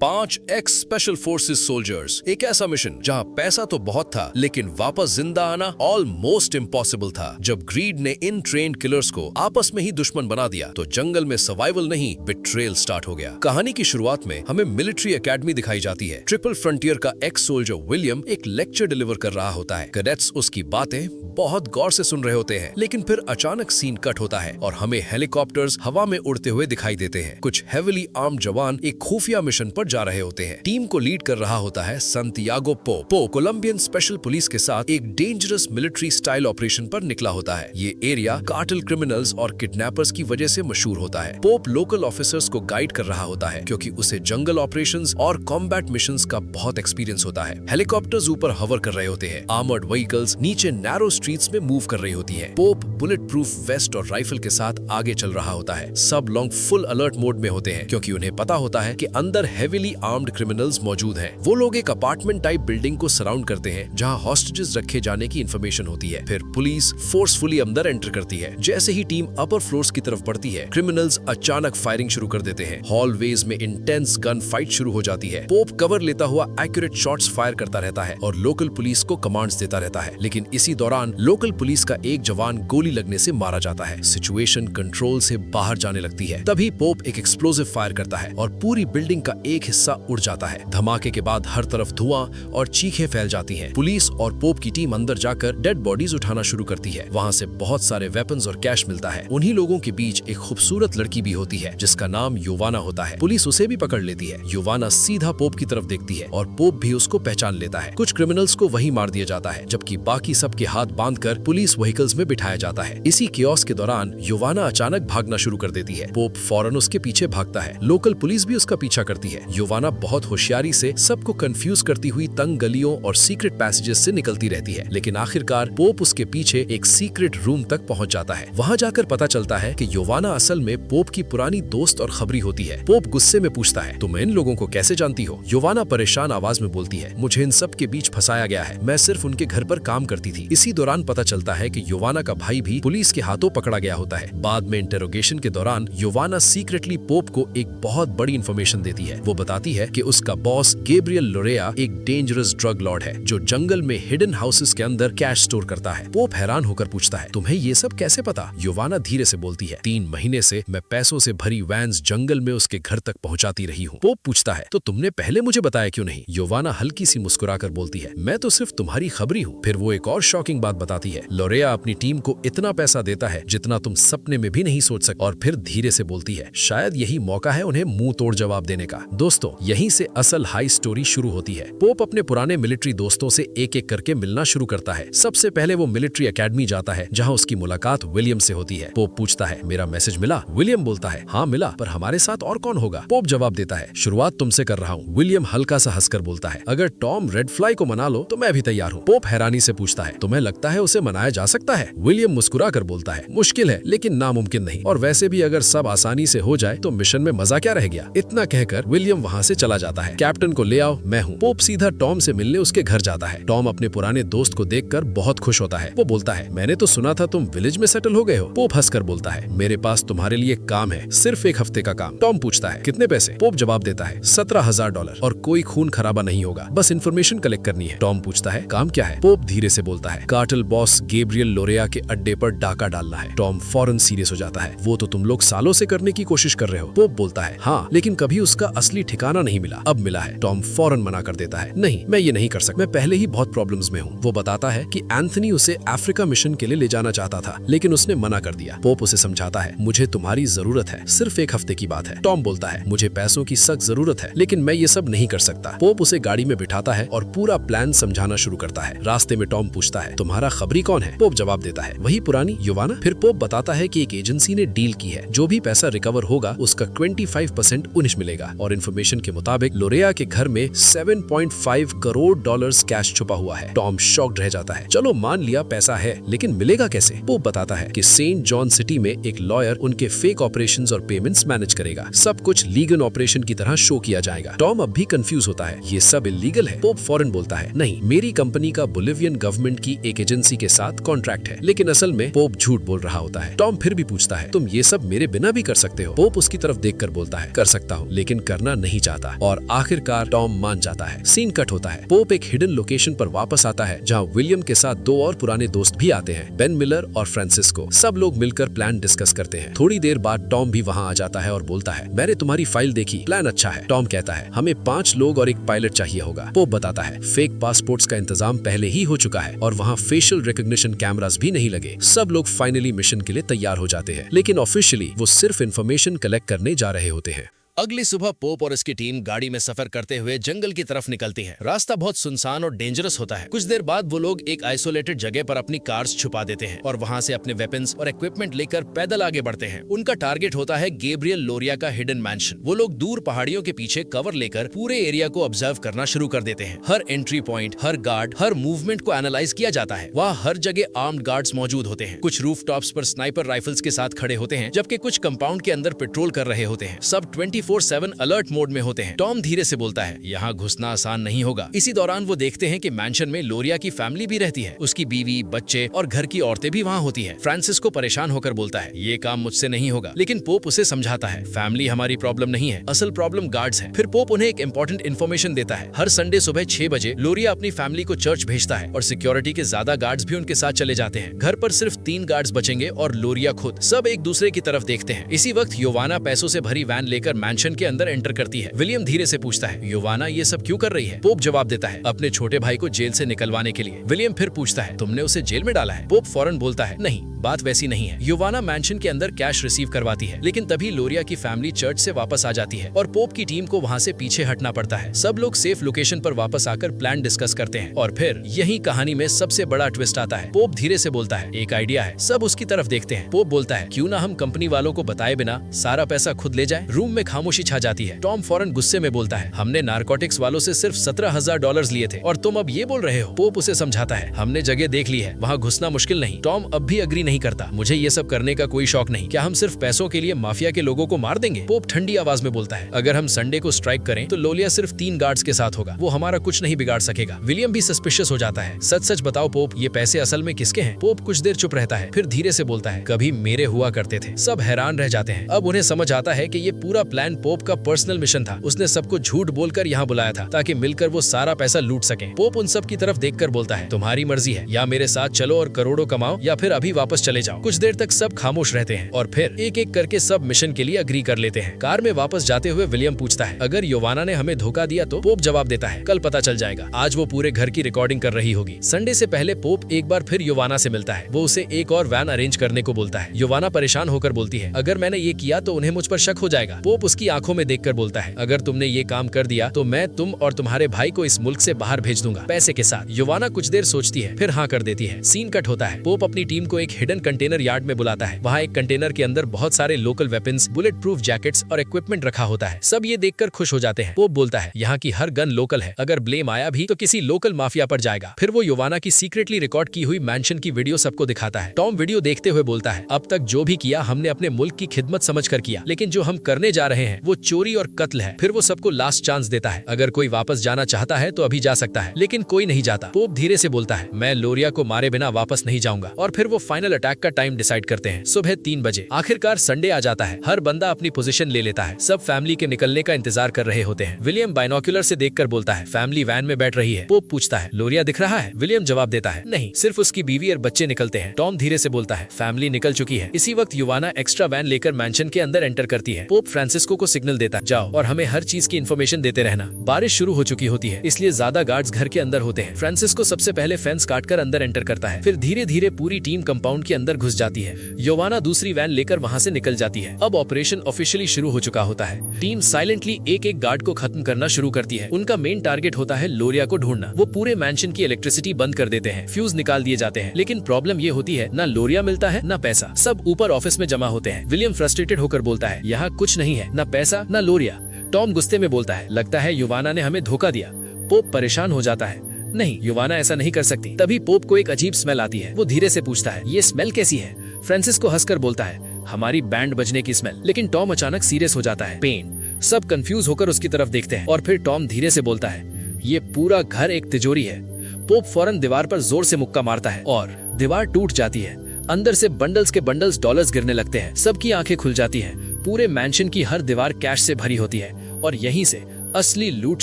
5 x special forces soldiers. एक ऐसा mission जहां पैसा तो बहुत था लेकिन वापस जिंदा आना ऑलमोस्ट इम्पॉसिबल था। जब ग्रीड ने इन ट्रेन्ड किलर्स को आपस में ही दुश्मन बना दिया तो जंगल में सर्वाइवल नहीं बिट्रेयल स्टार्ट हो गया। कहानी की शुरुआत में हमें मिलिट्री एकेडमी दिखाई जाती है। ट्रिपल फ्रंटियर का एक्स सोल्जर विलियम एक लेक्चर डिलीवर कर रहा होता है। कैडेट्स उसकी बातें बहुत गौर से सुन रहे होते हैं, लेकिन फिर अचानक सीन कट होता है और हमें हेलीकॉप्टर्स हवा में उड़ते हुए दिखाई देते हैं। कुछ हेविली आर्म्ड जवान एक खुफिया मिशन पर जा रहे होते हैं। टीम को लीड कर रहा होता है संतियागो पो कोलंबियन स्पेशल पुलिस के साथ एक डेंजरस मिलिट्री स्टाइल ऑपरेशन पर निकला होता है। ये एरिया कार्टेल क्रिमिनल्स और किडनैपर्स की वजह से मशहूर होता है। पोप लोकल ऑफिसर्स को गाइड कर रहा होता है क्योंकि उसे जंगल ऑपरेशंस और कॉम्बैट मिशंस का बहुत एक्सपीरियंस होता है। हेलीकॉप्टर्स ऊपर हवर कर रहे होते हैं, आर्मर्ड व्हीकल्स नीचे नैरो स्ट्रीट्स में मूव कर रही होती है। पोप बुलेट प्रूफ वेस्ट और राइफल के साथ आगे चल रहा होता है। सब लोग फुल अलर्ट मोड में होते हैं क्योंकि उन्हें पता होता है कि अंदर हेविली आर्म्ड क्रिमिनल्स मौजूद हैं। वो लोग एक अपार्टमेंट टाइप बिल्डिंग को सराउंड करते हैं जहां हॉस्टेजेस रखे जाने की इंफॉर्मेशन होती है। फिर पुलिस फोर्सफुली अंदर एंटर करती है। जैसे ही टीम अपर फ्लोर्स की तरफ बढ़ती है, क्रिमिनल्स अचानक फायरिंग शुरू कर देते हैं। हॉलवेज में इंटेंस गन फाइट शुरू हो जाती है। पोप कवर लेता हुआ एक्यूरेट शॉट्स फायर करता रहता है और लोकल पुलिस को कमांड्स देता रहता है, लेकिन इसी दौरान लोकल पुलिस का एक जवान गोली लगने से मारा जाता है। सिचुएशन कंट्रोल से बाहर जाने लगती है। तभी पोप एक एक्सप्लोसिव फायर करता है और पूरी बिल्डिंग का एक हिस्सा उड़ जाता है। धमाके के बाद हर तरफ धुआं और चीखें फैल जाती हैं। पुलिस और पोप की टीम अंदर जाकर डेड बॉडीज उठाना शुरू करती है। वहां से बहुत सारे वेपन्स और कैश मिलता है। उन्हीं लोगों के बीच एक खूबसूरत लड़की भी होती है जिसका नाम योवाना होता है। पुलिस उसे भी पकड़ लेती है। योवाना सीधा पोप की तरफ देखती है और पोप भी उसको पहचान लेता है। कुछ क्रिमिनल्स को वहीं मार दिया जाता है जबकि बाकी सबके हाथ बांधकर पुलिस व्हीकल्स में बिठाया जाता है। इसी कियोस्क के दौरान योवाना अचानक भागना शुरू कर देती है। पोप फौरन उसके पीछे भागता है। लोकल पुलिस भी उसका पीछा करती है। योवाना बहुत होशियारी से सबको कंफ्यूज करती हुई तंग गलियों और सीक्रेट पैसेजेस से निकलती रहती है, लेकिन आखिरकार पोप उसके पीछे एक सीक्रेट रूम तक पहुंच जाता है। वहां जाकर पता चलता है कि योवाना असल में पोप की पुरानी दोस्त और खबरी होती है। पोप गुस्से में पूछता है, तुम इन लोगों को कैसे जानती हो? योवाना परेशान आवाज में बोलती है, मुझे इन सब के बीच फंसाया गया है, मैं सिर्फ उनके घर पर काम करती थी। इसी दौरान पता चलता है कि योवाना का भाई भी पुलिस के हाथों पकड़ा गया होता है। बाद में इंटेरोगेशन के दौरान योवाना सीक्रेटली पोप को एक बहुत बड़ी इंफॉर्मेशन देती है। वो बताती है कि उसका बॉस गैब्रियल लोरेया एक डेंजरस ड्रग लॉर्ड है जो जंगल में हिडन हाउसेस के अंदर कैश स्टोर करता है। पोप हैरान होकर पूछता है, तुम्हें ये सब कैसे पता? योवाना धीरे से बोलती है, 3 महीने से मैं पैसों से भरी वैन्स जंगल में उसके घर तक पहुंचाती रही हूँ। पोप पूछता है, तो तुमने पहले मुझे बताया क्यों नहीं? योवाना हल्की सी मुस्कुराकर बोलती है, मैं तो सिर्फ तुम्हारी खबरी हूँ। फिर वो एक और शॉकिंग बात बताती है, लोरेया अपनी टीम को इतना पैसा देता है जितना तुम सपने में भी नहीं सोच सकते। और फिर धीरे से बोलती है, शायद यही मौका है उन्हें मुंह तोड़ जवाब देने का। दोस्तों, यहीं से असल हाई स्टोरी शुरू होती है। पोप अपने पुराने मिलिट्री दोस्तों से एक एक करके मिलना शुरू करता है। सबसे पहले वो मिलिट्री एकेडमी जाता है जहां उसकी मुलाकात विलियम से होती है। पोप पूछता है, मेरा मैसेज मिला? विलियम बोलता है, हाँ मिला, पर हमारे साथ और कौन होगा? पोप जवाब देता है, शुरुआत तुमसे कर रहा हूँ। विलियम हल्का सा हंसकर बोलता है, अगर टॉम रेड फ्लाई को मना लो तो मैं भी तैयार हूँ। पोप हैरानी से पूछता है, तुम्हें लगता है उसे मनाया जा सकता है? विलियम मुस्कुरा कर बोलता है, मुश्किल है लेकिन नामुमकिन नहीं, और वैसे भी अगर सब आसानी से हो जाए तो मिशन में मजा क्या रह गया? इतना कहकर विलियम वहाँ से चला जाता है। कैप्टन को ले आओ, मैं हूँ। पोप सीधा टॉम से मिलने उसके घर जाता है। टॉम अपने पुराने दोस्त को देखकर बहुत खुश होता है। वो बोलता है, मैंने तो सुना था तुम विलेज में सेटल हो गए हो। पोप हंसकर बोलता है, मेरे पास तुम्हारे लिए काम है, सिर्फ 1 हफ्ते का काम। टॉम पूछता है, कितने पैसे? पोप जवाब देता है, $17,000 और कोई खून खराबा नहीं होगा, बस इन्फॉर्मेशन कलेक्ट करनी है। टॉम पूछता है, काम क्या है? पोप धीरे से बोलता है, कार्टेल बॉस गैब्रियल लोरेया के अड्डे पर डाका डालना है। टॉम फौरन सीरियस हो जाता है, वो तो तुम लोग सालों से करने की कोशिश कर रहे हो। पोप बोलता है, हाँ, लेकिन कभी उसका असली ठिकाना नहीं मिला, अब मिला है। टॉम फौरन मना कर देता है, नहीं, मैं ये नहीं कर सकता, मैं पहले ही बहुत प्रॉब्लम्स में हूँ। वो बताता है कि एंथनी उसे अफ्रीका मिशन के लिए ले जाना चाहता था लेकिन उसने मना कर दिया। पोप उसे समझाता है, मुझे तुम्हारी जरूरत है, सिर्फ 1 हफ्ते की बात है। टॉम बोलता है, मुझे पैसों की सख्त जरूरत है लेकिन मैं ये सब नहीं कर सकता। पोप उसे गाड़ी में बिठाता है और पूरा प्लान समझाना शुरू करता है। रास्ते में टॉम पूछता है, तुम्हारा खबरी कौन है? पोप जवाब देता है, वही पुरानी योवाना। फिर पोप बताता है कि एक एजेंसी ने डील की है, जो भी पैसा रिकवर होगा उसका 25% उन्हें मिलेगा, और इन्फॉर्मेशन के मुताबिक लोरेया के घर में $7.5 करोड़ कैश छुपा हुआ है। टॉम शॉक्ड रह जाता है, चलो मान लिया पैसा है लेकिन मिलेगा कैसे? पोप बताता है कि सेंट जॉन सिटी में एक लॉयर उनके फेक ऑपरेशंस और पेमेंट्स मैनेज करेगा। सब कुछ लीगल ऑपरेशन की तरह शो किया जाएगा। टॉम अब भी कंफ्यूज होता है, ये सब इलीगल है? पोप फौरन बोलता है, नहीं, मेरी कंपनी का बोलिवियन गवर्नमेंट की एक एजेंसी के साथ कॉन्ट्रैक्ट है। लेकिन असल में पोप झूठ बोल रहा होता है। टॉम फिर भी पूछता है, तुम ये सब मेरे बिना भी कर सकते हो? पोप उसकी तरफ देखकर बोलता है, कर सकता हूँ लेकिन करना नहीं नहीं चाहता और आखिरकार टॉम मान जाता है। सीन कट होता है। पोप एक हिडन लोकेशन पर वापस आता है जहाँ विलियम के साथ दो और पुराने दोस्त भी आते हैं, बेन मिलर और फ्रांसिस्को। सब लोग मिलकर प्लान डिस्कस करते हैं। थोड़ी देर बाद टॉम भी वहाँ आ जाता है और बोलता है, मैंने तुम्हारी फाइल देखी, प्लान अच्छा है। टॉम कहता है, हमें 5 लोग और एक पायलट चाहिए होगा। पोप बताता है, फेक पासपोर्ट्स का इंतजाम पहले ही हो चुका है और वहाँ फेशियल रिकॉग्निशन कैमरास भी नहीं लगे। सब लोग फाइनली मिशन के लिए तैयार हो जाते हैं, लेकिन ऑफिशियली वो सिर्फ इन्फॉर्मेशन कलेक्ट करने जा रहे होते हैं। अगली सुबह पोप और उसकी टीम गाड़ी में सफर करते हुए जंगल की तरफ निकलती है। रास्ता बहुत सुनसान और डेंजरस होता है। कुछ देर बाद वो लोग एक आइसोलेटेड जगह पर अपनी कार्स छुपा देते हैं और वहां से अपने वेपन्स और इक्विपमेंट लेकर पैदल आगे बढ़ते हैं। उनका टारगेट होता है गैब्रियल लोरिया का हिडन मैंशन। वो लोग दूर पहाड़ियों के पीछे कवर लेकर पूरे एरिया को ऑब्जर्व करना शुरू कर देते हैं। हर एंट्री पॉइंट, हर गार्ड, हर मूवमेंट को एनालाइज किया जाता है। वहाँ हर जगह आर्म्ड गार्ड्स मौजूद होते हैं। कुछ रूफ टॉप्स पर स्नाइपर राइफल्स के साथ खड़े होते हैं, जबकि कुछ कंपाउंड के अंदर पेट्रोल कर रहे होते हैं। सब 24/7 अलर्ट मोड में होते हैं। टॉम धीरे से बोलता है, यहाँ घुसना आसान नहीं होगा। इसी दौरान वो देखते हैं कि मैंशन में लोरिया की फैमिली भी रहती है। उसकी बीवी, बच्चे और घर की औरतें भी वहाँ होती है। फ्रांसिस्को परेशान होकर बोलता है, ये काम मुझसे नहीं होगा, लेकिन पोप उसे समझाता है, फैमिली हमारी प्रॉब्लम नहीं है, असल प्रॉब्लम गार्ड्स है। फिर पोप उन्हें एक इंपॉर्टेंट इन्फॉर्मेशन देता है। हर संडे सुबह 6 बजे लोरिया अपनी फैमिली को चर्च भेजता है और सिक्योरिटी के ज्यादा गार्ड्स भी उनके साथ चले जाते हैं। घर पर सिर्फ 3 गार्ड्स बचेंगे और लोरिया खुद। सब एक दूसरे की तरफ देखते हैं। इसी वक्त योवाना पैसों से भरी वैन लेकर मैंशन के अंदर एंटर करती है। विलियम धीरे से पूछता है, योवाना ये सब क्यों कर रही है? पोप जवाब देता है, अपने छोटे भाई को जेल से निकलवाने के लिए। विलियम फिर पूछता है, तुमने उसे जेल में डाला है? पोप फौरन बोलता है, नहीं, बात वैसी नहीं है। योवाना मैंशन के अंदर कैश रिसीव करवाती है, लेकिन तभी लोरिया की फैमिली चर्च से वापस आ जाती है और पोप की टीम को वहाँ से पीछे हटना पड़ता है। सब लोग सेफ लोकेशन पर वापस आकर प्लान डिस्कस करते हैं और फिर यही कहानी में सबसे बड़ा ट्विस्ट आता है। पोप धीरे से बोलता है, एक आइडिया है। सब उसकी तरफ देखते हैं। पोप बोलता है, क्यों ना हम कंपनी वालों को बताए बिना सारा पैसा खुद ले जाए? रूम में खामोशी छा जाती है। टॉम फौरन गुस्से में बोलता है, हमने नारकोटिक्स वालों से सिर्फ $17,000 लिए थे और तुम अब ये बोल रहे हो? पोप उसे समझाता है, हमने जगह देख ली है, वहाँ घुसना मुश्किल नहीं। टॉम अब भी अग्री नहीं करता, मुझे ये सब करने का कोई शौक नहीं। क्या हम सिर्फ पैसों के लिए माफिया के लोगों को मार देंगे? पोप ठंडी आवाज में बोलता है, अगर हम संडे को स्ट्राइक करें तो लोलिया सिर्फ 3 गार्ड्स के साथ होगा, वो हमारा कुछ नहीं बिगाड़ सकेगा। विलियम भी सस्पिशियस हो जाता है। सच सच बताओ पोप, ये पैसे असल में किसके हैं? पोप कुछ देर चुप रहता है, फिर धीरे से बोलता है, कभी मेरे हुआ करते थे। सब हैरान रह जाते हैं। अब उन्हें समझ आता है कि ये पूरा प्लान पोप का पर्सनल मिशन था। उसने सबको झूठ बोलकर यहाँ बुलाया था ताकि मिलकर वो सारा पैसा लूट सके। पोप उन सब की तरफ देखकर बोलता है, तुम्हारी मर्जी है, या मेरे साथ चलो और करोड़ों कमाओ या फिर अभी वापस चले जाओ। कुछ देर तक सब खामोश रहते हैं और फिर एक एक करके सब मिशन के लिए अग्री कर लेते हैं। कार में वापस जाते हुए विलियम पूछता है, अगर योवाना ने हमें धोखा दिया तो? पोप जवाब देता है, कल पता चल जाएगा, आज वो पूरे घर की रिकॉर्डिंग कर रही होगी। संडे से पहले पोप एक बार फिर योवाना से मिलता है। वो उसे एक और वैन अरेंज करने को बोलता है। योवाना परेशान होकर बोलती है, अगर मैंने ये किया तो उन्हें मुझ पर शक हो जाएगा। पोप उसकी आंखों में देखकर बोलता है, अगर तुमने ये काम कर दिया तो मैं तुम और तुम्हारे भाई को इस मुल्क से बाहर भेज दूंगा, पैसे के साथ। योवाना कुछ देर सोचती है, फिर हाँ कर देती है। सीन कट होता है। पोप अपनी टीम को एक हिडन कंटेनर यार्ड में बुलाता है। वहाँ एक कंटेनर के अंदर बहुत सारे local weapons, bullet proof jackets और इक्विपमेंट रखा होता है। सब ये देखकर खुश हो जाते हैं। पोप बोलता है, यहाँ की हर गन लोकल है, अगर ब्लेम आया भी तो किसी लोकल माफिया पर जाएगा। फिर वो योवाना की सीक्रेटली रिकॉर्ड की हुई मैंशन की वीडियो सबको दिखाता है। टॉम वीडियो देखते हुए बोलता है, अब तक जो भी किया हमने अपने मुल्क की खिदमत समझकर किया, लेकिन जो हम करने जा रहे हैं वो चोरी और कत्ल है। फिर वो सबको लास्ट चांस देता है, अगर कोई वापस जाना चाहता है तो अभी जा सकता है, लेकिन कोई नहीं जाता। पोप धीरे से बोलता है, मैं लोरिया को मारे बिना वापस नहीं जाऊंगा। और फिर वो फाइनल अटैक का टाइम डिसाइड करते हैं, सुबह 3 बजे। आखिरकार संडे आ जाता है। हर बंदा अपनी पोजीशन ले लेता है। सब फैमिली के निकलने का इंतजार कर रहे होते हैं। विलियम बाइनोक्यूलर से देखकर बोलता है, फैमिली वैन में बैठ रही है। पोप पूछता है, लोरिया दिख रहा है? विलियम जवाब देता है, नहीं, सिर्फ उसकी बीवी और बच्चे निकलते हैं। टॉम धीरे से बोलता है, फैमिली निकल चुकी है। इसी वक्त योवाना एक्स्ट्रा वैन लेकर मैंशन के अंदर एंटर करती है। पोप फ्रांसिस्को को सिग्नल देता है, जाओ और हमें हर चीज की इन्फॉर्मेशन देते रहना। बारिश शुरू हो चुकी होती है, इसलिए ज्यादा गार्ड्स घर के अंदर होते हैं। फ्रांसिस्को सबसे पहले फेंस काटकर अंदर एंटर करता है, फिर धीरे धीरे पूरी टीम कंपाउंड के अंदर घुस जाती है। योवाना दूसरी वैन लेकर वहाँ से निकल जाती है। अब ऑपरेशन ऑफिशियली शुरू हो चुका होता है। टीम साइलेंटली एक एक गार्ड को खत्म करना शुरू करती है। उनका मेन टारगेट होता है लोरिया को ढूंढना। वो पूरे मैंशन की इलेक्ट्रिसिटी बंद कर देते हैं, फ्यूज निकाल दिए जाते हैं, लेकिन प्रॉब्लम ये होती है, ना लोरिया मिलता है ना पैसा। सब ऊपर ऑफिस में जमा होते हैं। विलियम फ्रस्ट्रेटेड होकर बोलता है, यहाँ कुछ नहीं है, ना पैसा ना लोरिया। टॉम गुस्से में बोलता है, लगता है योवाना ने हमें धोखा दिया। पोप परेशान हो जाता है, नहीं, योवाना ऐसा नहीं कर सकती। तभी पोप को एक अजीब स्मेल आती है। वो धीरे से पूछता है, ये स्मेल कैसी है? फ्रांसिस्को हंसकर बोलता है, हमारी बैंड बजने की स्मेल। लेकिन टॉम अचानक सीरियस हो जाता है, पेन। सब कंफ्यूज होकर उसकी तरफ देखते हैं और फिर टॉम धीरे से बोलता है, ये पूरा घर एक तिजोरी है। पोप फौरन दीवार पर जोर से मुक्का मारता है और दीवार टूट जाती है। अंदर से बंडल्स के बंडल्स डॉलर्स गिरने लगते हैं। सबकी आंखें खुल जाती हैं। पूरे मैंशन की हर दीवार कैश से भरी होती है और यहीं से असली लूट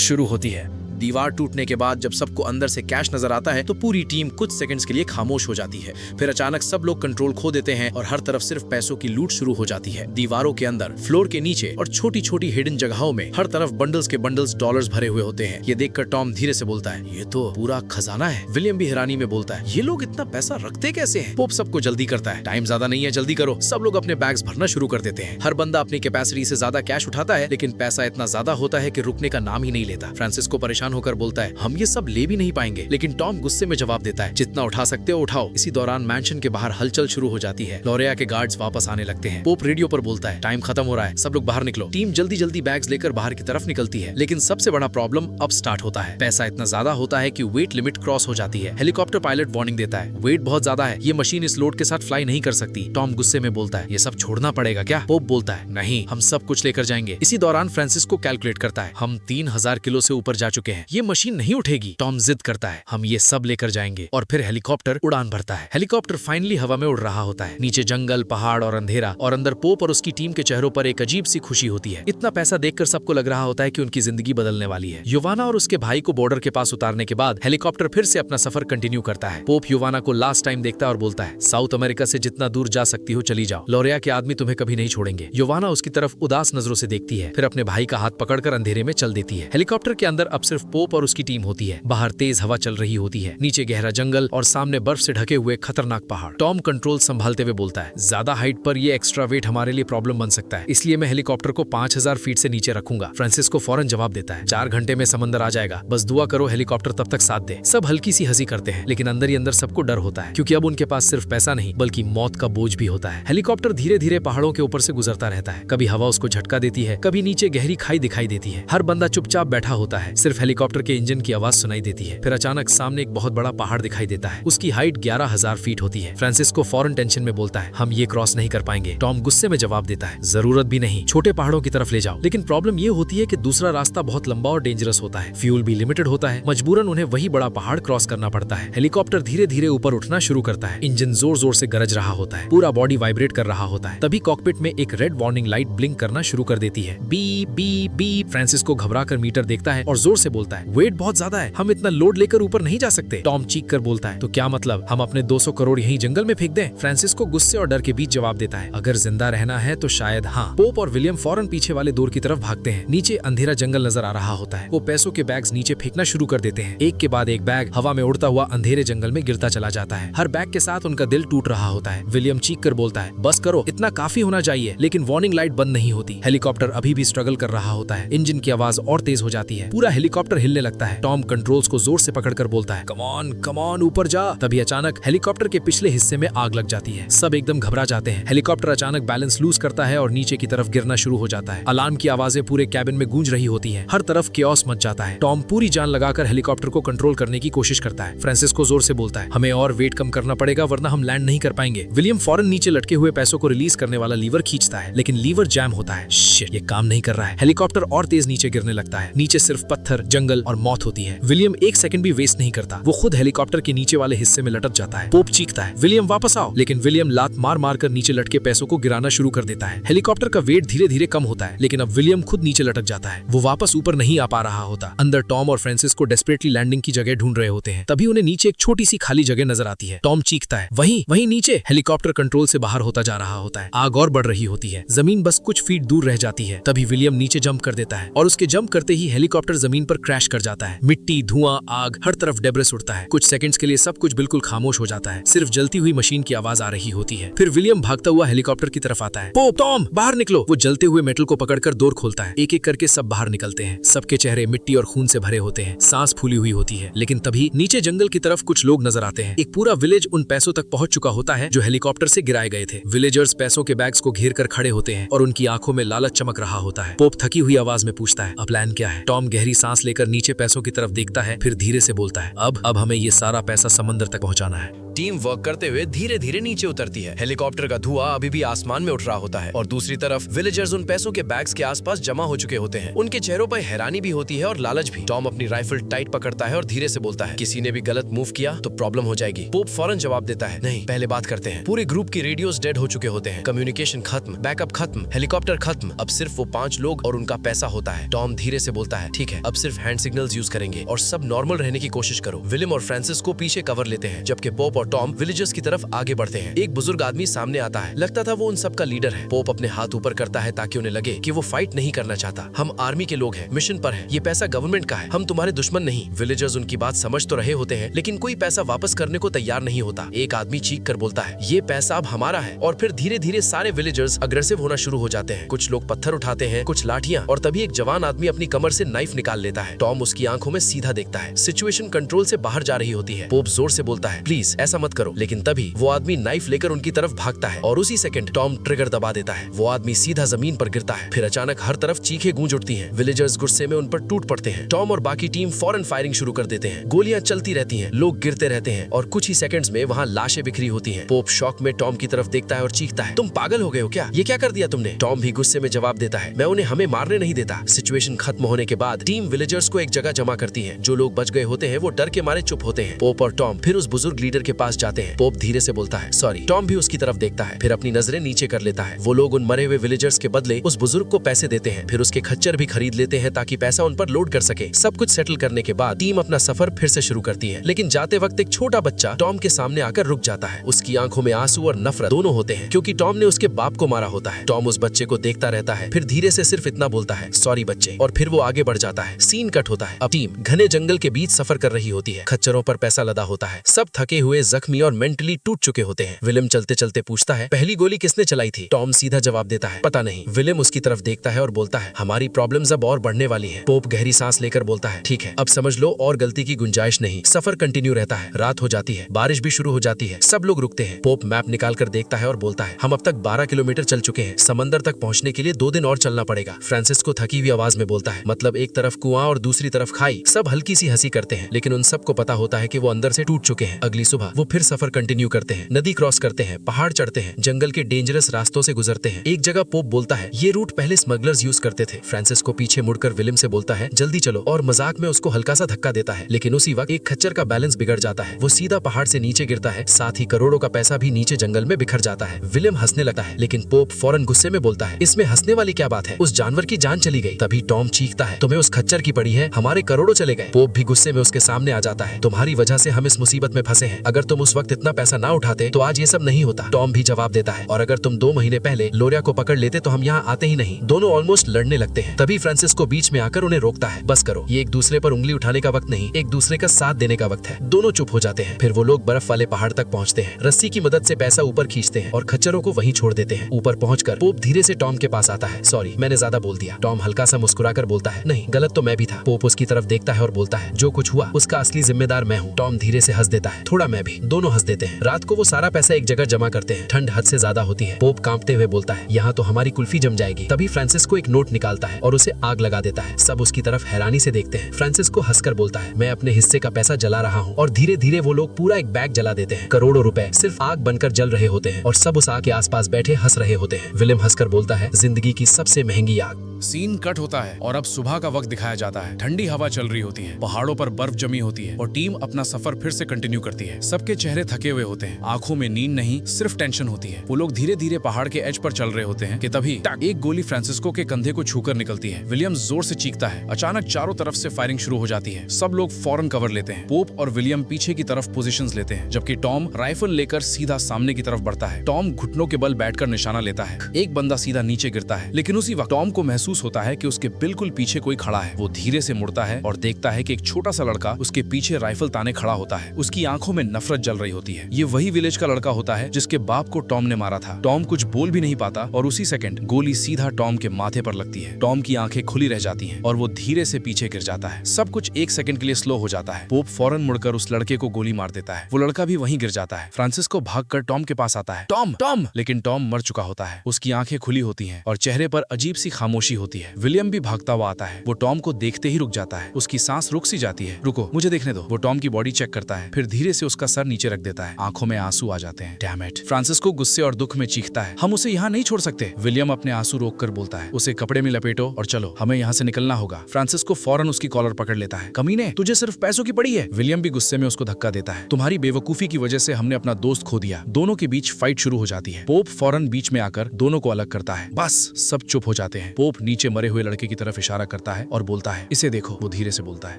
शुरू होती है। दीवार टूटने के बाद जब सबको अंदर से कैश नजर आता है तो पूरी टीम कुछ सेकंड्स के लिए खामोश हो जाती है। फिर अचानक सब लोग कंट्रोल खो देते हैं और हर तरफ सिर्फ पैसों की लूट शुरू हो जाती है। दीवारों के अंदर, फ्लोर के नीचे और छोटी छोटी हिडन जगहों में हर तरफ बंडल्स के बंडल्स डॉलर्स भरे हुए होते हैं। ये देखकर टॉम धीरे से बोलता है, ये तो पूरा खजाना है। विलियम भी हैरानी में बोलता है, ये लोग इतना पैसा रखते कैसे हैं? पोप सबको जल्दी करता है, टाइम ज्यादा नहीं है, जल्दी करो। सब लोग अपने बैग्स भरना शुरू कर देते हैं। हर बंदा अपनी कैपेसिटी से ज्यादा कैश उठाता है, लेकिन पैसा इतना ज्यादा होता है कि रुकने का नाम ही नहीं लेता। फ्रांसिस्को परेशान होकर बोलता है, हम ये सब ले भी नहीं पाएंगे। लेकिन टॉम गुस्से में जवाब देता है, जितना उठा सकते हो उठाओ। इसी दौरान मैंशन के बाहर हलचल शुरू हो जाती है। लोरिया के गार्ड्स वापस आने लगते हैं। पोप रेडियो पर बोलता है, टाइम खत्म हो रहा है, सब लोग बाहर निकलो। टीम जल्दी जल्दी बैग्स लेकर बाहर की तरफ निकलती है। लेकिन सबसे बड़ा प्रॉब्लम अब स्टार्ट होता है। पैसा इतना ज्यादा होता है कि वेट लिमिट क्रॉस हो जाती है। हेलीकॉप्टर पायलट वार्निंग देता है, वेट बहुत ज्यादा है, ये मशीन इस लोड के साथ फ्लाई नहीं कर सकती। टॉम गुस्से में बोलता है, ये सब छोड़ना पड़ेगा क्या? पोप बोलता है, नहीं, हम सब कुछ लेकर जाएंगे। इसी दौरान फ्रांसिस्को कैलकुलेट करता है, हम 3000 किलो से ऊपर जा चुके हैं, ये मशीन नहीं उठेगी। टॉम जिद करता है, हम ये सब लेकर जाएंगे। और फिर हेलीकॉप्टर उड़ान भरता है। हेलीकॉप्टर फाइनली हवा में उड़ रहा होता है। नीचे जंगल, पहाड़ और अंधेरा, और अंदर पोप और उसकी टीम के चेहरों पर एक अजीब सी खुशी होती है। इतना पैसा देखकर सबको लग रहा होता है कि उनकी जिंदगी बदलने वाली है। युवाना और उसके भाई को बॉर्डर के पास उतारने के बाद हेलीकॉप्टर फिर से अपना सफर कंटिन्यू करता है। पोप युवाना को लास्ट टाइम देखता है और बोलता है, साउथ अमेरिका से जितना दूर जा सकती हो चली जाओ, लोरिया के आदमी तुम्हें कभी नहीं छोड़ेंगे। युवाना उसकी तरफ उदास नजरों से देखती है, फिर अपने भाई का हाथ पकड़कर अंधेरे में चल देती है। हेलीकॉप्टर के अंदर अब सिर्फ पोप और उसकी टीम होती है। बाहर तेज हवा चल रही होती है, नीचे गहरा जंगल और सामने बर्फ से ढके हुए खतरनाक पहाड़। टॉम कंट्रोल संभालते हुए बोलता है, ज्यादा हाइट पर ये एक्स्ट्रा वेट हमारे लिए प्रॉब्लम बन सकता है, इसलिए मैं हेलीकॉप्टर को 5000 फीट से नीचे रखूंगा। फ्रांसिस्को फौरन जवाब देता है, 4 घंटे में समंदर आ जाएगा, बस दुआ करो हेलीकॉप्टर तब तक साथ दे। सब हल्की सी हंसी करते हैं, लेकिन अंदर ही अंदर सबको डर होता है, क्योंकि अब उनके पास सिर्फ पैसा नहीं बल्कि मौत का बोझ भी होता है। हेलीकॉप्टर धीरे धीरे पहाड़ों के ऊपर से गुजरता रहता है। कभी हवा उसको झटका देती है, कभी नीचे गहरी खाई दिखाई देती है। हर बंदा चुपचाप बैठा होता है, सिर्फ हेलीकॉप्टर के इंजन की आवाज सुनाई देती है। फिर अचानक सामने एक बहुत बड़ा पहाड़ दिखाई देता है। उसकी हाइट 11000 फीट होती है। फ्रांसिस्को फौरन टेंशन में बोलता है, हम ये क्रॉस नहीं कर पाएंगे। टॉम गुस्से में जवाब देता है, जरूरत भी नहीं, छोटे पहाड़ों की तरफ ले जाओ। लेकिन प्रॉब्लम ये होती है कि दूसरा रास्ता बहुत लंबा और डेंजरस होता है, फ्यूल भी लिमिटेड होता है। मजबूरन उन्हें वही बड़ा पहाड़ क्रॉस करना पड़ता है। हेलीकॉप्टर धीरे धीरे ऊपर उठना शुरू करता है। इंजन जोर जोर से गरज रहा होता है, पूरा बॉडी वाइब्रेट कर रहा होता है। तभी कॉकपिट में एक रेड वार्निंग लाइट ब्लिंक करना शुरू कर देती है। Beep beep beep. फ्रांसिस्को घबराकर मीटर देखता है और जोर से बोलता है, वेट बहुत ज्यादा है, हम इतना लोड लेकर ऊपर नहीं जा सकते। टॉम चीख कर बोलता है, तो क्या मतलब, हम अपने 200 करोड़ यहीं जंगल में फेंक दें? फ्रांसिस्को गुस्से और डर के बीच जवाब देता है, अगर जिंदा रहना है तो शायद हाँ। पोप और विलियम फौरन पीछे वाले डोर की तरफ भागते हैं। नीचे अंधेरा जंगल नजर आ रहा होता है। वो पैसों के बैग्स नीचे फेंकना शुरू कर देते हैं। एक के बाद एक बैग हवा में उड़ता हुआ अंधेरे जंगल में गिरता चला जाता है। हर बैग के साथ उनका दिल टूट रहा होता है। विलियम चीख कर बोलता है, बस करो, इतना काफी होना चाहिए। लेकिन वार्निंग लाइट बंद नहीं होती। हेलीकॉप्टर अभी भी स्ट्रगल कर रहा होता है। इंजन की आवाज और तेज हो जाती है, पूरा हेलीकॉप्टर हिलने लगता है। टॉम कंट्रोल्स को जोर से पकड़कर बोलता है, कम ऑन ऊपर जा। तभी अचानक हेलीकॉप्टर के पिछले हिस्से में आग लग जाती है। सब एकदम घबरा जाते हैं। हेलीकॉप्टर अचानक बैलेंस लूज करता है और नीचे की तरफ गिरना शुरू हो जाता है। अलार्म की आवाजें पूरे कैबिन में गूंज रही होती हैं। हर तरफ केओस मच जाता है। टॉम पूरी जान लगाकर हेलीकॉप्टर को कंट्रोल करने की कोशिश करता है। फ्रांसिस्को जोर से बोलता है, हमें और वेट कम करना पड़ेगा वरना हम लैंड नहीं कर पाएंगे। विलियम फौरन नीचे लटके हुए पैसों को रिलीज करने वाला लीवर खींचता है, लेकिन लीवर जैम होता है। शिट, ये काम नहीं कर रहा है। हेलीकॉप्टर और तेज नीचे गिरने लगता है। नीचे सिर्फ पत्थर, जंगल और मौत होती है। विलियम एक सेकंड भी वेस्ट नहीं करता, वो खुद हेलीकॉप्टर के नीचे वाले हिस्से में लटक जाता है। पोप चीखता है, विलियम वापस आओ, लेकिन विलियम लात मार मार कर नीचे लटके पैसों को गिराना शुरू कर देता है। हेलीकॉप्टर का वेट धीरे धीरे कम होता है, लेकिन अब विलियम खुद नीचे लटक जाता है। वो वापस ऊपर नहीं आ पा रहा होता। अंदर टॉम और फ्रांसिस्को डेस्परेटली लैंडिंग की जगह ढूंढ रहे होते हैं। तभी उन्हें नीचे एक छोटी सी खाली जगह नजर आती है। टॉम चीखता है, वहीं नीचे। हेलीकॉप्टर कंट्रोल से बाहर होता जा रहा होता है। आग और बढ़ रही होती है। जमीन बस कुछ फीट दूर रह जाती है। तभी विलियम नीचे जंप कर देता है और उसके जंप करते ही हेलीकॉप्टर जमीन पर क्रैश कर जाता है। मिट्टी, धुआं, आग, हर तरफ डेब्रिस उड़ता है। कुछ सेकंड्स के लिए सब कुछ बिल्कुल खामोश हो जाता है। सिर्फ जलती हुई मशीन की आवाज आ रही होती है। फिर विलियम भागता हुआ हेलीकॉप्टर की तरफ आता है। पोप, टॉम, बाहर निकलो। वो जलते हुए मेटल को पकड़कर डोर खोलता है। एक एक करके सब बाहर निकलते हैं। सबके चेहरे मिट्टी और खून से भरे होते हैं। सांस फूली हुई होती है। लेकिन तभी नीचे जंगल की तरफ कुछ लोग नजर आते हैं। एक पूरा विलेज उन पैसों तक पहुंच चुका होता है जो हेलीकॉप्टर से गिराए गए थे। विलेजर्स पैसों के बैग्स को घेर कर खड़े होते हैं और उनकी आंखों में लालच चमक रहा होता है। पोप थकी हुई आवाज में पूछता है, अब प्लान क्या है? टॉम गहरी सांस लेकर नीचे पैसों की तरफ देखता है, फिर धीरे से बोलता है, अब हमें ये सारा पैसा समंदर तक पहुंचाना है। टीम वर्क करते हुए धीरे धीरे नीचे उतरती है। हेलीकॉप्टर का धुआं अभी भी आसमान में उठ रहा होता है और दूसरी तरफ विलेजर्स उन पैसों के बैग्स के आसपास जमा हो चुके होते हैं। उनके चेहरों पर हैरानी भी होती है और लालच भी। टॉम अपनी राइफल टाइट पकड़ता है और धीरे से बोलता है, किसी ने भी गलत मूव किया तो प्रॉब्लम हो जाएगी। पोप फौरन जवाब देता है, नहीं, पहले बात करते हैं। पूरे ग्रुप की रेडियोस डेड हो चुके होते हैं, कम्युनिकेशन खत्म, बैकअप खत्म, हेलीकॉप्टर खत्म। अब सिर्फ वो 5 लोग और उनका पैसा होता है। टॉम धीरे से बोलता है, ठीक है, अब सिर्फ हैंड सिग्नल्स यूज करेंगे और सब नॉर्मल रहने की कोशिश करो। विलियम और फ्रांसिस को पीछे कवर लेते हैं जबकि पोप और टॉम विलेजर्स की तरफ आगे बढ़ते हैं। एक बुजुर्ग आदमी सामने आता है, लगता था वो उन सब का लीडर है। पोप अपने हाथ ऊपर करता है ताकि उन्हें लगे कि वो फाइट नहीं करना चाहता। हम आर्मी के लोग हैं, मिशन पर हैं, ये पैसा गवर्नमेंट का है, हम तुम्हारे दुश्मन नहीं। विलेजर्स उनकी बात समझ तो रहे होते हैं लेकिन कोई पैसा वापस करने को तैयार नहीं होता। एक आदमी चीख कर बोलता है, ये पैसा अब हमारा है। और फिर धीरे धीरे सारे विलेजर्स अग्रेसिव होना शुरू हो जाते हैं। कुछ लोग पत्थर उठाते हैं, कुछ लाठियां, और तभी एक जवान आदमी अपनी कमर से नाइफ निकाल लेता है। टॉम उसकी आंखों में सीधा देखता है। सिचुएशन कंट्रोल से बाहर जा रही होती है। पोप जोर से बोलता है, प्लीज ऐसा मत करो, लेकिन तभी वो आदमी नाइफ लेकर उनकी तरफ भागता है और उसी सेकंड टॉम ट्रिगर दबा देता है। वो आदमी सीधा जमीन पर गिरता है। फिर अचानक हर तरफ चीखें गूंज उठती हैं। विलेजर्स गुस्से में उन पर टूट पड़ते हैं। टॉम और बाकी टीम फौरन फायरिंग शुरू कर देते हैं। गोलियां चलती रहती हैं, लोग गिरते रहते हैं और कुछ ही सेकंड्स में वहां लाशें बिखरी होती हैं। पोप शॉक में टॉम की तरफ देखता है और चीखता है, तुम पागल हो गए हो क्या? ये क्या कर दिया तुमने? टॉम भी गुस्से में जवाब देता है, मैं उन्हें हमें मारने नहीं देता। सिचुएशन खत्म होने के बाद टीम विलेजर्स को एक जगह जमा करती है। जो लोग बच गए होते हैं वो डर के मारे चुप होते हैं। पोप और टॉम फिर उस बुजुर्ग लीडर के पास जाते हैं। पोप धीरे से बोलता है, सॉरी। टॉम भी उसकी तरफ देखता है, फिर अपनी नजरें नीचे कर लेता है। वो लोग उन मरे हुए विलेजर्स के बदले उस बुजुर्ग को पैसे देते हैं, फिर उसके खच्चर भी खरीद लेते हैं ताकि पैसा उन पर लोड कर सके। सब कुछ सेटल करने के बाद टीम अपना सफर फिर से शुरू करती है। लेकिन जाते वक्त एक छोटा बच्चा टॉम के सामने आकर रुक जाता है। उसकी आंखों में आंसू और नफरत दोनों होते हैं क्योंकि टॉम ने उसके बाप को मारा होता है। टॉम उस बच्चे को देखता रहता है, फिर धीरे से सिर्फ इतना बोलता है, सॉरी बच्चे, और फिर वो आगे बढ़ जाता है। सीन कट होता है। अब टीम घने जंगल के बीच सफर कर रही होती है। खच्चरों पर पैसा लदा होता है। सब थके हुए, जख्मी और मेंटली टूट चुके होते हैं। विलियम चलते चलते पूछता है, पहली गोली किसने चलाई थी? टॉम सीधा जवाब देता है, पता नहीं। विलियम उसकी तरफ देखता है और बोलता है, हमारी प्रॉब्लम्स अब और बढ़ने वाली हैं। पोप गहरी सांस लेकर बोलता है, ठीक है, अब समझ लो और गलती की गुंजाइश नहीं। सफर कंटिन्यू रहता है। रात हो जाती है, बारिश भी शुरू हो जाती है। सब लोग रुकते हैं। पोप मैप निकाल कर देखता है और बोलता है, हम अब तक 12 किलोमीटर चल चुके हैं। समंदर तक पहुंचने के लिए 2 दिन और चलना पड़ेगा। फ्रांसिस्को थकी हुई आवाज में बोलता है, मतलब एक तरफ कुआं और दूसरी तरफ खाई। सब हल्की सी हंसी करते हैं लेकिन उन सबको पता होता है कि वो अंदर से टूट चुके हैं। अगली सुबह वो फिर सफर कंटिन्यू करते हैं। नदी क्रॉस करते हैं, पहाड़ चढ़ते हैं, जंगल के डेंजरस रास्तों से गुजरते हैं। एक जगह पोप बोलता है, ये रूट पहले स्मगलर्स यूज करते थे। फ्रांसिस्को पीछे मुड़कर विलियम से बोलता है, जल्दी चलो, और मजाक में उसको हल्का सा धक्का देता है। लेकिन उसी वक्त एक खच्चर का बैलेंस बिगड़ जाता है। वो सीधा पहाड़ से नीचे गिरता है, साथ ही करोड़ों का पैसा भी नीचे जंगल में बिखर जाता है। विलियम हंसने लगता है लेकिन पोप फौरन गुस्से में बोलता है, इसमें हंसने वाली क्या बात है? उस जानवर की जान चली गई। तभी टॉम चीखता है, तुम्हें उस खच्चर की पड़ी है, हमारे करोड़ों चले गए। पोप भी गुस्से में उसके सामने आ जाता है, तुम्हारी वजह से हम इस मुसीबत में फंसे हैं। अगर तुम उस वक्त इतना पैसा ना उठाते तो आज ये सब नहीं होता। टॉम भी जवाब देता है, और अगर तुम 2 महीने पहले लोरिया को पकड़ लेते तो हम यहाँ आते ही नहीं। दोनों ऑलमोस्ट लड़ने लगते हैं। तभी फ्रांसिस्को बीच में आकर उन्हें रोकता है, बस करो, ये एक दूसरे पर उंगली उठाने का वक्त नहीं, एक दूसरे का साथ देने का वक्त है। दोनों चुप हो जाते हैं। फिर वो लोग बर्फ वाले पहाड़ तक पहुँचते हैं, रस्सी की मदद से पैसा ऊपर खींचते हैं और खच्चरों को वहीं छोड़ देते हैं। ऊपर पहुंचकर पोप धीरे से टॉम के पास आता है, सॉरी, मैंने ज्यादा बोल दिया। टॉम हल्का सा मुस्कुराकर बोलता है, नहीं, गलत तो मैं भी था। पोप उसकी तरफ देखता है और बोलता है, जो कुछ हुआ उसका असली जिम्मेदार मैं हूँ। टॉम धीरे से हंस देता है, थोड़ा मैं भी। दोनों हंस देते हैं। रात को वो सारा पैसा एक जगह जमा करते हैं। ठंड हद से ज्यादा होती है। पोप कांपते हुए बोलता है, यहाँ तो हमारी कुल्फी जम जाएगी। तभी फ्रांसिस्को एक नोट निकालता है और उसे आग लगा देता है। सब उसकी तरफ हैरानी से देखते हैं। फ्रांसिस्को हंसकर बोलता है, मैं अपने हिस्से का पैसा जला रहा हूँ। और धीरे धीरे वो लोग पूरा एक बैग जला देते हैं। करोड़ों रुपए सिर्फ आग बनकर जल रहे होते हैं और सब उस आग के आसपास बैठे हंस रहे होते हैं। विलियम हंसकर बोलता है, जिंदगी की सबसे महंगी आग। सीन कट होता है और अब सुबह का वक्त दिखाया जाता है। ठंडी हवा चल रही होती है, पहाड़ों पर बर्फ जमी होती है और टीम अपना सफर फिर से कंटिन्यू करती है। सबके चेहरे थके हुए होते हैं, आंखों में नींद नहीं, सिर्फ टेंशन होती है। वो लोग धीरे धीरे पहाड़ के एज पर चल रहे होते हैं कि तभी एक गोली फ्रांसिस्को के कंधे को छूकर निकलती है। विलियम जोर से चीखता है। अचानक चारों तरफ से फायरिंग शुरू हो जाती है। सब लोग फौरन कवर लेते हैं। पोप और विलियम पीछे की तरफ पोजीशंस लेते हैं जबकि टॉम राइफल लेकर सीधा सामने की तरफ बढ़ता है। टॉम घुटनों के बल बैठकर निशाना लेता है। एक बंदा सीधा नीचे गिरता है लेकिन उसी वक्त टॉम को महसूस होता है कि उसके बिल्कुल पीछे कोई खड़ा है। वो धीरे से मुड़ता है और देखता है कि एक छोटा सा लड़का उसके पीछे राइफल ताने खड़ा होता है। उसकी आंखों में नफरत जल रही होती है। ये वही विलेज का लड़का होता है जिसके बाप को टॉम ने मारा था। टॉम कुछ बोल भी नहीं पाता और उसी सेकंड गोली सीधा टॉम के माथे पर लगती है। टॉम की आंखें खुली रह जाती हैं और वो धीरे से पीछे गिर जाता है। सब कुछ एक सेकंड के लिए स्लो हो जाता है। पोप फौरन मुड़कर उस लड़के को गोली मार देता है। वो लड़का भी वहीं गिर जाता है। फ्रांसिस्को भागकर टॉम के पास आता है, टॉम टॉम, लेकिन टॉम मर चुका होता है। उसकी आंखें खुली होती हैं और चेहरे पर अजीब सी खामोशी होती है। विलियम भी भागता हुआ आता है। वो टॉम को देखते ही रुक जाता है। उसकी सांस रुक सी जाती है। रुको, मुझे देखने दो। वो टॉम की बॉडी चेक करता है, फिर धीरे से उसका सर नीचे रख देता है। आंखों में आंसू आ जाते हैं। Damn it. फ्रांसिस्को गुस्से और दुख में चीखता है, हम उसे यहाँ नहीं छोड़ सकते। विलियम अपने आंसू रोककर बोलता है, उसे कपड़े में लपेटो और चलो, हमें यहाँ से निकलना होगा। फ्रांसिस्को फौरन उसकी कॉलर पकड़ लेता है। कमीने, तुझे सिर्फ पैसों की पड़ी है। विलियम भी गुस्से में उसको धक्का देता है। तुम्हारी बेवकूफी की वजह से हमने अपना दोस्त खो दिया। दोनों के बीच फाइट शुरू हो जाती है। पोप फौरन बीच में आकर दोनों को अलग करता है। बस सब चुप हो जाते हैं। पोप नीचे मरे हुए लड़के की तरफ इशारा करता है और बोलता है, इसे देखो। वो धीरे से बोलता है,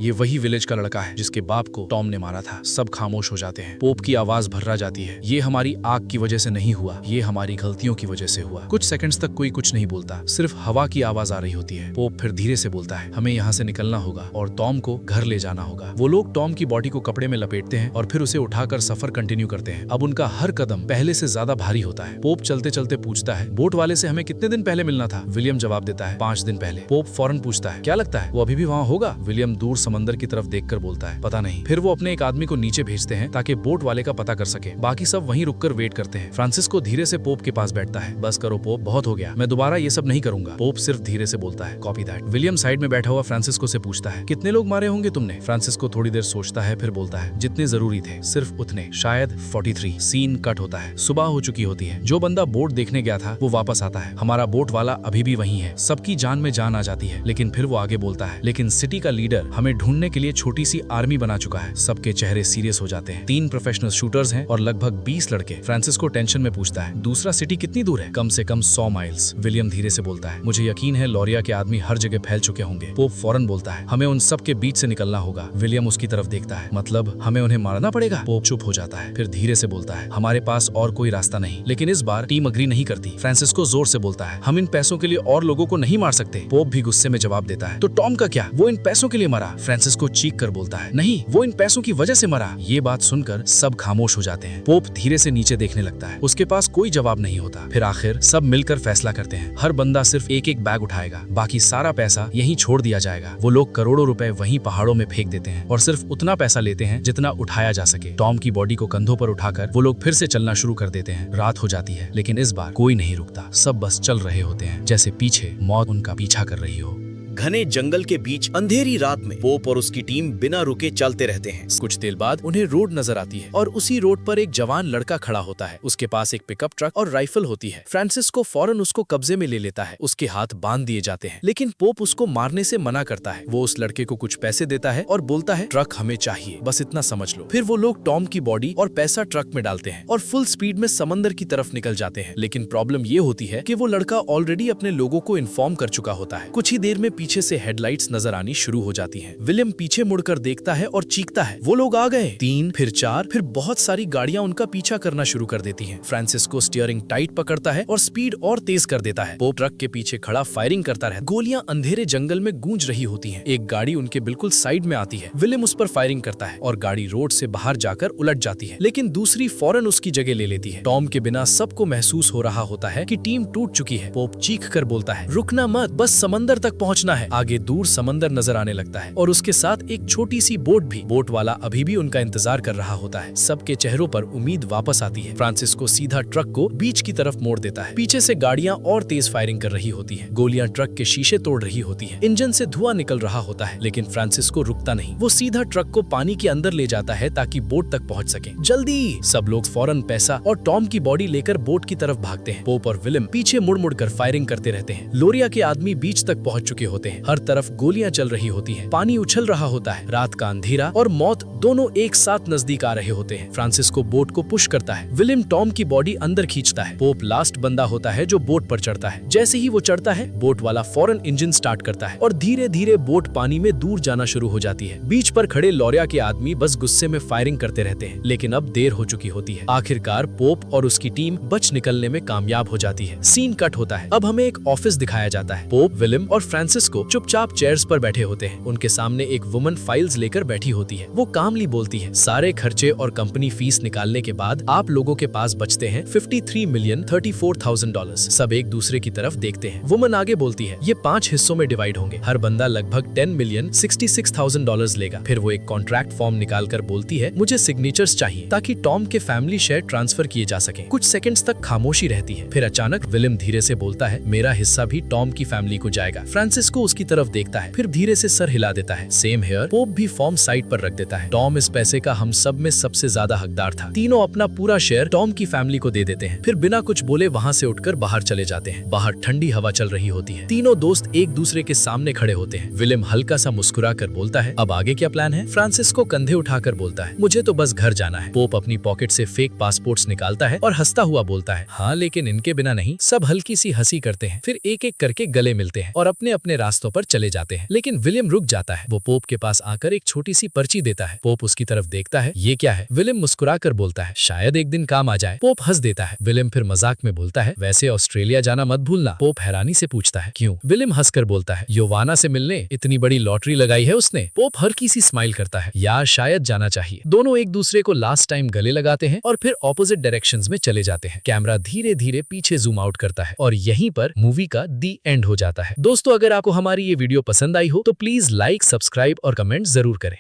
ये वही विलेज का लड़का है जिसके बाप को टॉम ने मारा था। सब खामोश हो जाते हैं। पोप की आवाज भर्रा जाती है, ये हमारी आग की वजह से नहीं हुआ, ये हमारी गलतियों की वजह से हुआ। कुछ सेकंड्स तक कोई कुछ नहीं बोलता, सिर्फ हवा की आवाज आ रही होती है। पोप फिर धीरे से बोलता है, हमें यहाँ से निकलना होगा और टॉम को घर ले जाना होगा। वो लोग टॉम की बॉडी को कपड़े में लपेटते हैं और फिर उसे उठाकर सफर कंटिन्यू करते हैं। अब उनका हर कदम पहले से ज्यादा भारी होता है। पोप चलते चलते पूछता है, बोट वाले से हमें कितने दिन पहले मिलना था? विलियम जवाब देता है, 5 दिन पहले। पोप फौरन पूछता है, क्या लगता है वो अभी भी वहाँ होगा? विलियम दूर समंदर की तरफ देखकर बोलता है, पता नहीं। फिर वो अपने एक आदमी को नीचे भेजते हैं ताकि बोट वाले का पता कर सके। बाकी सब वहीं रुककर वेट करते हैं। फ्रांसिस्को धीरे से पोप के पास बैठता है। बस करो पोप, बहुत हो गया, मैं दोबारा ये सब नहीं करूंगा। पोप सिर्फ धीरे से बोलता है, कॉपी दैट। विलियम साइड में बैठा हुआ फ्रांसिस्को से पूछता है, कितने लोग मारे होंगे तुमने? फ्रांसिस्को थोड़ी देर सोचता है, फिर बोलता है, जितने जरूरी थे, सिर्फ उतने, शायद 43। सीन कट होता है। सुबह हो चुकी होती है। जो बंदा बोट देखने गया था वो वापस आता है। हमारा बोट वाला अभी भी वहीं है। सबकी जान में जान आ जाती है। लेकिन फिर वो आगे बोलता है, लेकिन सिटी का लीडर हमें ढूंढने के लिए छोटी सी आर्मी बना चुका है। सबके चेहरे सीरियस हो जाते हैं। 3 प्रोफेशनल शूटर्स हैं और लगभग 20 लड़के। फ्रांसिस्को टेंशन में पूछता है, दूसरा सिटी कितनी दूर है? कम से कम 100 माइल्स। विलियम धीरे से बोलता है, मुझे यकीन है लोरिया के आदमी हर जगह फैल चुके होंगे। पोप फौरन बोलता है, हमें उन सब के बीच से निकलना होगा। विलियम उसकी तरफ देखता है, मतलब हमें उन्हें मारना पड़ेगा? पोप चुप हो जाता है, फिर धीरे से बोलता है, हमारे पास और कोई रास्ता नहीं। लेकिन इस बार टीम अग्री नहीं करती। फ्रांसिस्को जोर से बोलता है, हम इन पैसों के लिए और लोगों को नहीं मार सकते। पोप भी गुस्से में जवाब देता है, तो टॉम का क्या? वो इन पैसों के लिए मरा। फ्रांसिस्को चीख कर बोलता है, नहीं, वो इन पैसों की वजह से मरा। ये बात सुनकर सब खामोश हो जाते हैं। पोप धीरे से नीचे देखने लगता है। उसके पास कोई जवाब नहीं होता। फिर आखिर सब मिलकर फैसला करते हैं, हर बंदा सिर्फ एक एक बैग उठाएगा, बाकी सारा पैसा यहीं छोड़ दिया जाएगा। वो लोग करोड़ों रुपए वहीं पहाड़ों में फेंक देते हैं और सिर्फ उतना पैसा लेते हैं जितना उठाया जा सके। टॉम की बॉडी को कंधों पर उठाकर वो लोग फिर से चलना शुरू कर देते हैं। रात हो जाती है, लेकिन इस बार कोई नहीं रुकता। सब बस चल रहे होते हैं, जैसे पीछे मौत उनका पीछा कर रही हो। घने जंगल के बीच अंधेरी रात में पोप और उसकी टीम बिना रुके चलते रहते हैं। कुछ देर बाद उन्हें रोड नजर आती है और उसी रोड पर एक जवान लड़का खड़ा होता है। उसके पास एक पिकअप ट्रक और राइफल होती है। फ्रांसिस्को फौरन उसको कब्जे में ले लेता है। उसके हाथ बांध दिए जाते हैं, लेकिन पोप उसको मारने से मना करता है। वो उस लड़के को कुछ पैसे देता है और बोलता है, ट्रक हमें चाहिए, बस इतना समझ लो। फिर वो लोग टॉम की बॉडी और पैसा ट्रक में डालते हैं और फुल स्पीड में समंदर की तरफ निकल जाते हैं। लेकिन प्रॉब्लम ये होती है कि वो लड़का ऑलरेडी अपने लोगों को इन्फॉर्म कर चुका होता है। कुछ ही देर में पीछे से हेडलाइट्स नजर आनी शुरू हो जाती हैं। विलियम पीछे मुड़कर देखता है और चीखता है, वो लोग आ गए। 3, फिर 4, फिर बहुत सारी गाड़ियां उनका पीछा करना शुरू कर देती हैं। फ्रांसिस्को स्टीयरिंग टाइट पकड़ता है और स्पीड और तेज कर देता है। पोप ट्रक के पीछे खड़ा फायरिंग करता है। गोलियां अंधेरे जंगल में गूंज रही होती हैं। एक गाड़ी उनके बिल्कुल साइड में आती है। विलियम उस पर फायरिंग करता है और गाड़ी रोड से बाहर जाकर उलट जाती है, लेकिन दूसरी फौरन उसकी जगह ले लेती है। टॉम के बिना सबको महसूस हो रहा होता है कि टीम टूट चुकी है। पोप चीख कर बोलता है, रुकना मत, बस समंदर तक पहुंचना है। आगे दूर समंदर नजर आने लगता है और उसके साथ एक छोटी सी बोट भी। बोट वाला अभी भी उनका इंतजार कर रहा होता है। सबके चेहरों पर उम्मीद वापस आती है। फ्रांसिस्को सीधा ट्रक को बीच की तरफ मोड़ देता है। पीछे से गाड़ियां और तेज फायरिंग कर रही होती हैं। गोलियां ट्रक के शीशे तोड़ रही होती हैं। इंजन से धुआं निकल रहा होता है, लेकिन फ्रांसिस्को रुकता नहीं। वो सीधा ट्रक को पानी के अंदर ले जाता है ताकि बोट तक पहुंच सके। जल्दी! सब लोग फौरन पैसा और टॉम की बॉडी लेकर बोट की तरफ भागते हैं। पोप और विलियम पीछे मुड़ मुड़ कर फायरिंग करते रहते हैं। लोरिया के आदमी बीच तक पहुंच चुके होते हैं। हर तरफ गोलियां चल रही होती हैं। पानी उछल रहा होता है। रात का अंधेरा और मौत दोनों एक साथ नजदीक आ रहे होते हैं। फ्रांसिस्को बोट को पुश करता है। विलियम टॉम की बॉडी अंदर खींचता है। पोप लास्ट बंदा होता है जो बोट पर चढ़ता है। जैसे ही वो चढ़ता है, बोट वाला फौरन इंजन स्टार्ट करता है और धीरे धीरे बोट पानी में दूर जाना शुरू हो जाती है। बीच पर खड़े लोरिया के आदमी बस गुस्से में फायरिंग करते रहते हैं, लेकिन अब देर हो चुकी होती है। आखिरकार पोप और उसकी टीम बच निकलने में कामयाब हो जाती है। सीन कट होता है। अब हमें एक ऑफिस दिखाया जाता है। पोप, विलियम और फ्रांसिस्को फ्रांसिस्को चुपचाप चेयर्स पर बैठे होते हैं। उनके सामने एक वुमन फाइल्स लेकर बैठी होती है। वो कामली बोलती है, सारे खर्चे और कंपनी फीस निकालने के बाद आप लोगों के पास बचते हैं $53,034,000। सब एक दूसरे की तरफ देखते हैं। वुमन आगे बोलती है, ये 5 हिस्सों में डिवाइड होंगे, हर बंदा लगभग $10,066,000 लेगा। फिर वो एक कॉन्ट्रैक्ट फॉर्म निकाल कर बोलती है, मुझे सिग्नेचर्स चाहिए ताकि टॉम के फैमिली शेयर ट्रांसफर किए जा सके। कुछ सेकंड्स तक खामोशी रहती है। फिर अचानक विलियम धीरे से बोलता है, मेरा हिस्सा भी टॉम की फैमिली को जाएगा। फ्रांसिस्को उसकी तरफ देखता है, फिर धीरे से सर हिला देता है। Same here. पोप भी फॉर्म साइड पर रख देता है। टॉम इस पैसे का हम सब में सबसे ज्यादा हकदार था। तीनों अपना पूरा शेयर टॉम की फैमिली को दे देते हैं। फिर बिना कुछ बोले वहाँ से उठकर बाहर चले जाते हैं। बाहर ठंडी हवा चल रही होती है। तीनों दोस्त एक दूसरे के सामने खड़े होते हैं। विलियम हल्का सा मुस्कुरा कर बोलता है, अब आगे क्या प्लान है? फ्रांसिस्को कंधे उठाकर बोलता है, मुझे तो बस घर जाना है। पोप अपनी पॉकेट से फेक पासपोर्ट्स निकालता है और हंसता हुआ बोलता है, हाँ लेकिन इनके बिना नहीं। सब हल्की सी हंसी करते हैं। फिर एक एक करके गले मिलते हैं और अपने अपने रास्तों पर चले जाते हैं। लेकिन विलियम रुक जाता है। वो पोप के पास आकर एक छोटी सी पर्ची देता है। पोप उसकी तरफ देखता है, ये क्या है? विलियम मुस्कुरा कर बोलता है, शायद एक दिन काम आ जाए। पोप हंस देता है। विलियम फिर मजाक में बोलता है, वैसे ऑस्ट्रेलिया जाना मत भूलना। पोप हैरानी से पूछता है, क्यों? विलियम हंसकर बोलता है, योवाना से मिलने। इतनी बड़ी लॉटरी लगाई है उसने। पोप हल्की सी स्माइल करता है, यार शायद जाना चाहिए। दोनों एक दूसरे को लास्ट टाइम गले लगाते हैं और फिर ऑपोजिट डायरेक्शंस में चले जाते हैं। कैमरा धीरे धीरे पीछे जूम आउट करता है और यहीं पर मूवी का दी एंड हो जाता है। दोस्तों, अगर आपको हमारी ये वीडियो पसंद आई हो तो प्लीज लाइक, सब्सक्राइब और कमेंट जरूर करें।